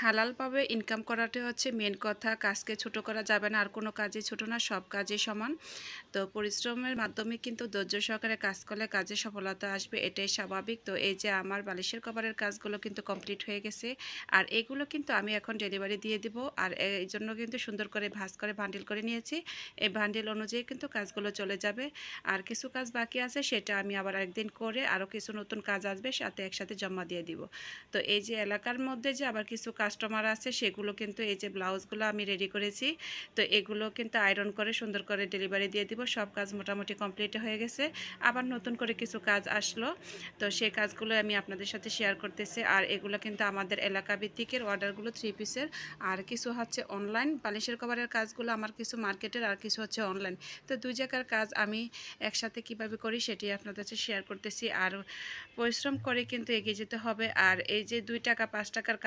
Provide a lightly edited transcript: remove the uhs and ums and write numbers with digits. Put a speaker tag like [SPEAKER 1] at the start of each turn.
[SPEAKER 1] হালালভাবে ইনকাম করাটাই হচ্ছে মেন কথা। কাজকে ছোট করা যাবে না, আর কোনো কাজই ছোট না, সব কাজই সমান। তো পরিশ্রমের মাধ্যমে কিন্তু ধৈর্য সহকারে কাজ করলে কাজে সফলতা আসবে, এটাই স্বাভাবিক। তো এই যে আমার বালিশের কভারের কাজগুলো কিন্তু কমপ্লিট হয়ে গেছে, আর এগুলো কিন্তু আমি এখন ডেলিভারি দিয়ে দিব। আর এই জন্য কিন্তু সুন্দর করে ভাঁজ করে বান্ডিল করে নিয়েছি। এই বান্ডিল অনুযায়ী কিন্তু কাজগুলো চলে যাবে। আর কিছু কাজ বাকি আছে, সেটা আমি আবার একদিন করে আরও কিছু নতুন কাজ আসবে সাথে একসাথে জমা দিয়ে দিব। তো এই যে এলাকার মধ্যে যে আবার কিছু কাস্টমার আছে, সেগুলো কিন্তু এই যে ব্লাউজগুলো আমি রেডি করেছি, তো এগুলো কিন্তু আয়রন করে সুন্দর করে ডেলিভারি দিয়ে দিব। সব কাজ মোটামুটি কমপ্লিট হয়ে গেছে, আবার নতুন করে কিছু কাজ আসলো। তো সেই কাজগুলো আমি আপনাদের সাথে শেয়ার করতেছি। আর এগুলো কিন্তু আমাদের এলাকা ভিত্তিকের অর্ডারগুলো 3 পিসের, আর কিছু হচ্ছে অনলাইন বালিশের কভারের কাজগুলো আমার কিছু মার্কেটের, আর কিছু হচ্ছে অনলাইন। তো দুই জায়গার কাজ আমি একসাথে কিভাবে করি সেটি আপনাদের সাথে শেয়ার করতেছি। আর পরিশ্রম করে কিন্তু এগিয়ে যেতে হবে। আর এই যে 2 টাকা 5 টাকার